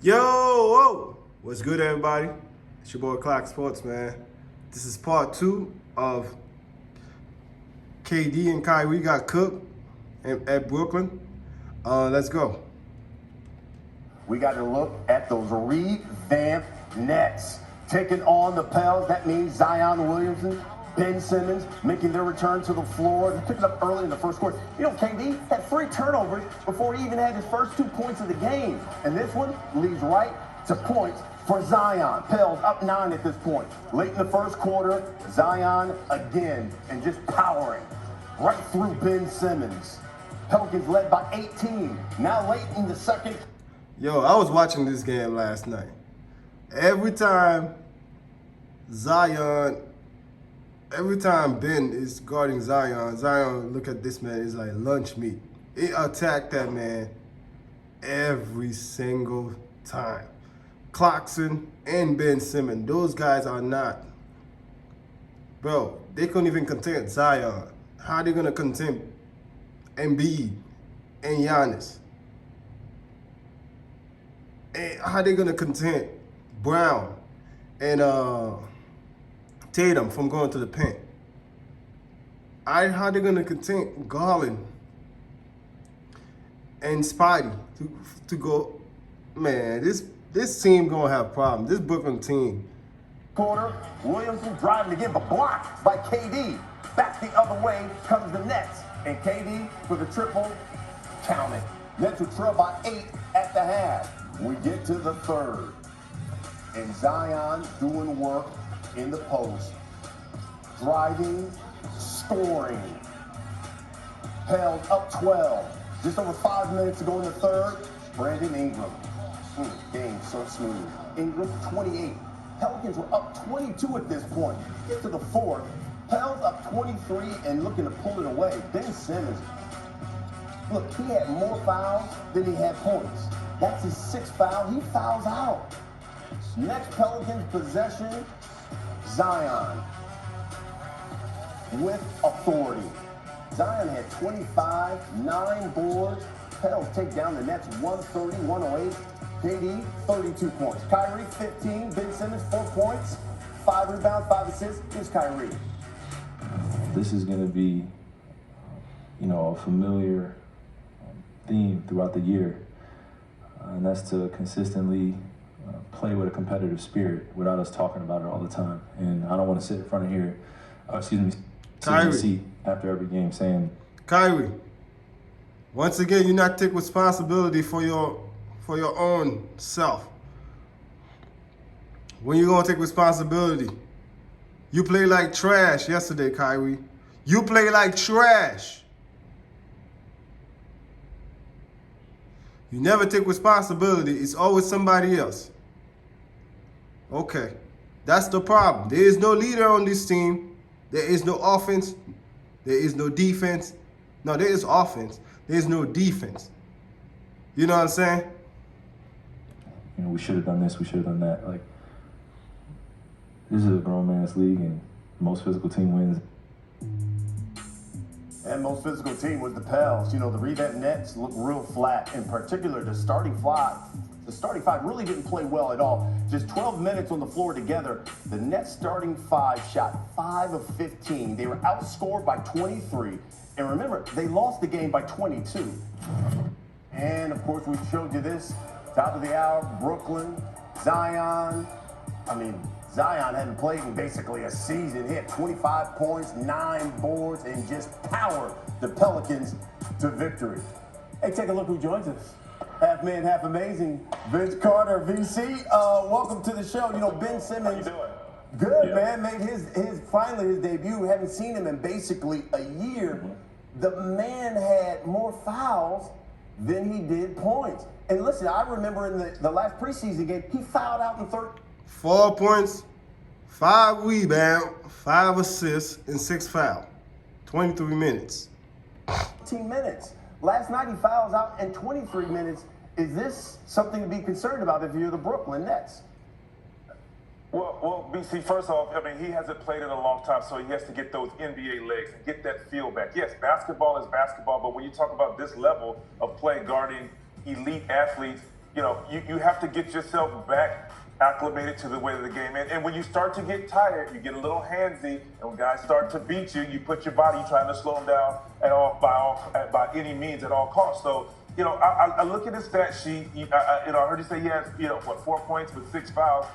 Yo, whoa! What's good, everybody? It's your boy Clock Sports, man. This is part two of KD and Kyrie got cooked at Brooklyn. Let's go. We got to look at those revamped Nets taking on the Pels. That means Zion Williamson, Ben Simmons making their return to the floor. They picked it up early in the first quarter. You know, KD had 3 turnovers before he even had his first 2 points of the game. And this one leads right to points for Zion. Pels up 9 at this point. Late in the first quarter, Zion again and just powering right through Ben Simmons. Pelicans led by 18. Now late in the second. Yo, I was watching this game last night. Every time Ben is guarding Zion look at this man, is like lunch meat. It attacked that man every single time. Clarkson and Ben Simmons, those guys are not. Bro, they couldn't even contain Zion. How are they going to contain Embiid and Giannis? And how are they going to contain Brown and Tatum from going to the paint? How are they going to contain Garland and Spidey to go? Man, this team going to have problems. This Brooklyn team. Quarter, Williamson driving again, but blocked by KD. Back the other way comes the Nets, and KD for the triple, count it. Nets will trail by 8 at the half. We get to the third, and Zion doing work in the post, driving, scoring. Held up 12. Just over 5 minutes to go in the third. Brandon Ingram. Game so smooth. Ingram 28. Pelicans were up 22 at this point. Get to the fourth. Pels up 23 and looking to pull it away. Ben Simmons. Look, he had more fouls than he had points. That's his 6th foul. He fouls out. Next Pelicans possession, Zion with authority. Zion had 25, 9 boards. Pels take down the Nets 130-108. KD, 32 points. Kyrie, 15. Ben Simmons, 4 points. 5 rebounds, 5 assists. Here's Kyrie. This is going to be, a familiar theme throughout the year. And that's to consistently play with a competitive spirit without us talking about it all the time. And I don't want to sit in front of here, sit in the seat after every game saying, Kyrie, once again, you not take responsibility for your own self. When you gonna take responsibility? You play like trash yesterday, Kyrie. You play like trash. You never take responsibility. It's always somebody else. Okay. That's the problem. There is no leader on this team. There is no offense. There is no defense. No, there is offense. There is no defense. You know what I'm saying? we should have done this, we should have done that. Like, this is a grown man's league, and most physical team wins. And most physical team was the Pels. The revamped Nets look real flat. In particular, the starting five really didn't play well at all. Just 12 minutes on the floor together. The Nets starting 5 shot 5 of 15. They were outscored by 23. And remember, they lost the game by 22. And of course, we showed you this. Top of the hour, Brooklyn, Zion. Zion hadn't played in basically a season. He had 25 points, 9 boards, and just powered the Pelicans to victory. Hey, take a look who joins us. Half man, half amazing. Vince Carter, VC. Welcome to the show. Ben Simmons. How you doing? Good, man. Made his finally his debut. Haven't seen him in basically a year. The man had more fouls than he did points. And listen, I remember in the last preseason game, he fouled out in the third. 4 points, 5 rebounds, 5 assists, and 6 fouls. 23 minutes. 15 minutes. Last night he fouls out in 23 minutes. Is this something to be concerned about if you're the Brooklyn Nets? Well, BC, first off, he hasn't played in a long time, so he has to get those NBA legs and get that feel back. Yes, basketball is basketball, but when you talk about this level of play guarding elite athletes, you have to get yourself back acclimated to the way of the game. And when you start to get tired, you get a little handsy, and when guys start to beat you, you put your body trying to slow them down by any means at all costs. So, I look at his stat sheet. I heard you say he has, 4 points with 6 fouls.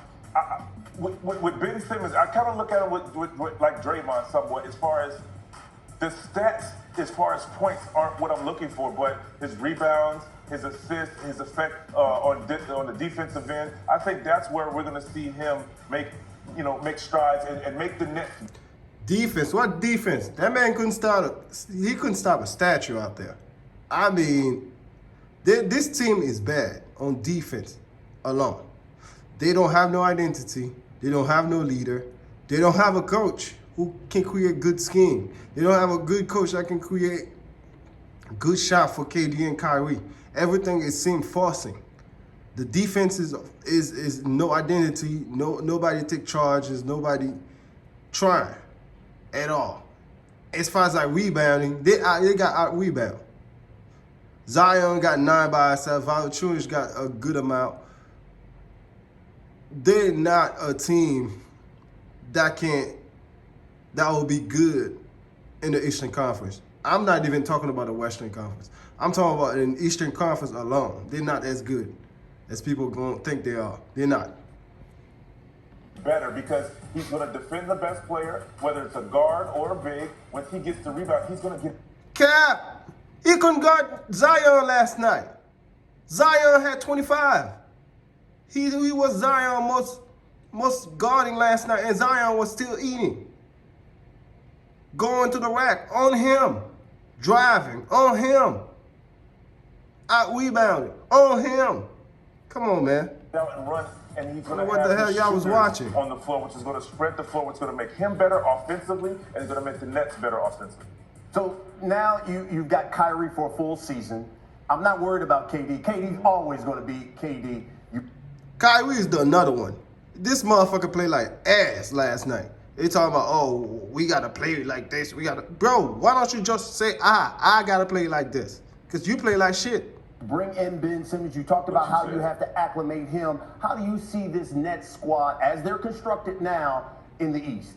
With Ben Simmons, I kind of look at him with like Draymond somewhat, as far as the stats, as far as points aren't what I'm looking for, but his rebounds, his assists, his effect on the defensive end. I think that's where we're going to see him make strides and make the Nets. Defense? What defense? That man couldn't stop a statue out there. I mean, this team is bad on defense alone. They don't have no identity. They don't have no leader. They don't have a coach who can create good scheme. They don't have a good coach that can create good shot for KD and Kyrie. Everything is seem forcing. The defense is no identity. Nobody take charges. Nobody trying at all. As far as like rebounding, they got out rebound. Zion got 9 by himself. Valanciunas got a good amount. They're not a team that will be good in the Eastern Conference. I'm not even talking about the Western Conference. I'm talking about in the Eastern Conference alone. They're not as good as people going to think they are. They're not. Better because he's going to defend the best player, whether it's a guard or a big. Once he gets the rebound, he's going to get. Cap, he couldn't guard Zion last night. Zion had 25. He was Zion most guarding last night, and Zion was still eating. Going to the rack on him, driving on him, out rebounding on him. Come on, man. Out and run, and he's going to what the hell y'all was watching on the floor, which is going to spread the floor, which is going to make him better offensively, and it's going to make the Nets better offensively. So now you've got Kyrie for a full season. I'm not worried about KD. KD's always going to be KD. Kyrie is another one. This motherfucker played like ass last night. They talking about, oh, we got to play like this. Bro, why don't you just say, I got to play like this? Because you play like shit. Bring in Ben Simmons. You talked about how you have to acclimate him. How do you see this Nets squad as they're constructed now in the East?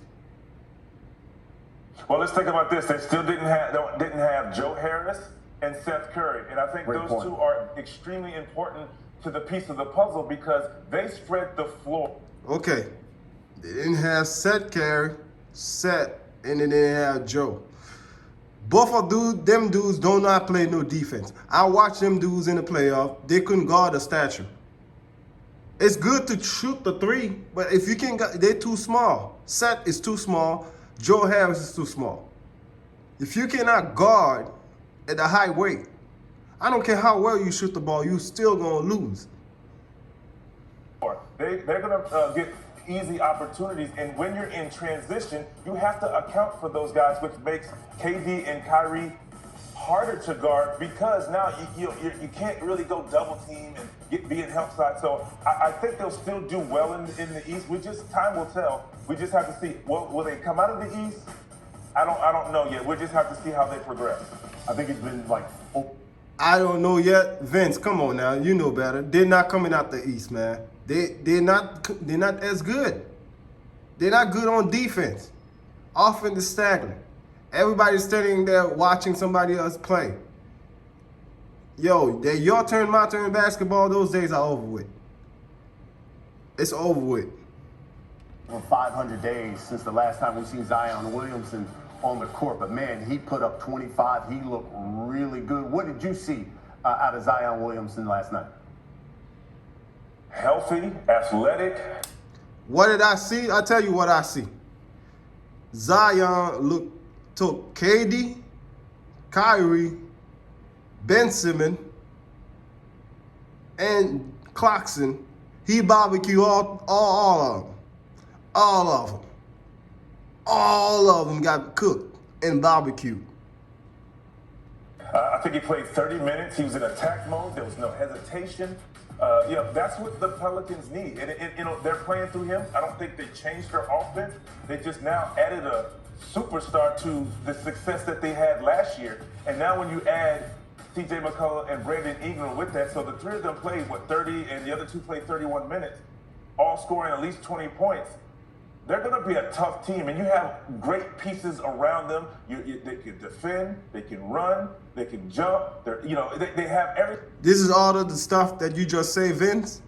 Well, let's think about this. They still didn't have Joe Harris and Seth Curry. And I think those two are extremely important to the piece of the puzzle because they spread the floor. Okay. They didn't have Seth Curry, and then they didn't have Joe. Both of them dudes do not play no defense. I watched them dudes in the playoff. They couldn't guard a statue. It's good to shoot the three, but if you can't, they're too small. Seth is too small. Joe Harris is too small. If you cannot guard at a high weight, I don't care how well you shoot the ball, you still gonna lose. They're gonna get easy opportunities, and when you're in transition, you have to account for those guys, which makes KD and Kyrie harder to guard because now you can't really go double team and be in help side. So I think they'll still do well in the East. Time will tell. We just have to see. Will they come out of the East? I don't know yet. We'll just have to see how they progress. I think it's been like. I don't know yet. Vince, come on now. You know better. They're not coming out the East, man. They're not as good. They're not good on defense. Offense is staggering. Everybody's standing there watching somebody else play. Yo, your turn, my turn basketball, those days are over with. It's over with. For 500 days since the last time we've seen Zion Williamson on the court, but man, he put up 25. He looked really good. What did you see out of Zion Williamson last night? Healthy, athletic. What did I see? I'll tell you what I see. Zion took KD, Kyrie, Ben Simmons, and Clarkson. He barbecued all of them. All of them. All of them got cooked and barbecued. I think he played 30 minutes. He was in attack mode. There was no hesitation. That's what the Pelicans need. And they're playing through him. I don't think they changed their offense. They just now added a superstar to the success that they had last year. And now when you add C.J. McCullough and Brandon Ingram with that. So the three of them played, 30, and the other two played 31 minutes, all scoring at least 20 points. They're going to be a tough team, and you have great pieces around them. They can defend, they can run, they can jump. They have everything. This is all of the stuff that you just say, Vince.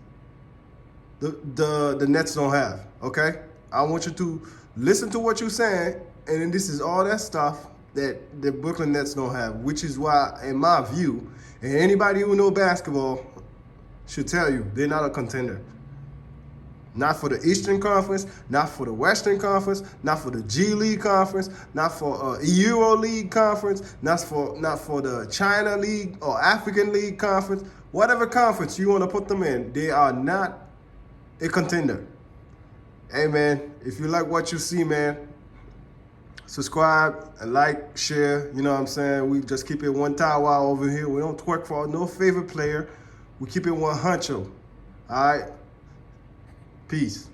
The Nets don't have. Okay, I want you to listen to what you're saying, and then this is all that stuff that the Brooklyn Nets don't have, which is why, in my view, and anybody who know basketball should tell you, they're not a contender. Not for the Eastern Conference, not for the Western Conference, not for the G League Conference, not for Euro League Conference, not for the China League or African League Conference. Whatever conference you want to put them in, they are not a contender. Hey, man, if you like what you see, man, subscribe and like, share. You know what I'm saying? We just keep it one tower over here. We don't twerk for no favorite player. We keep it one huncho. All right? Peace.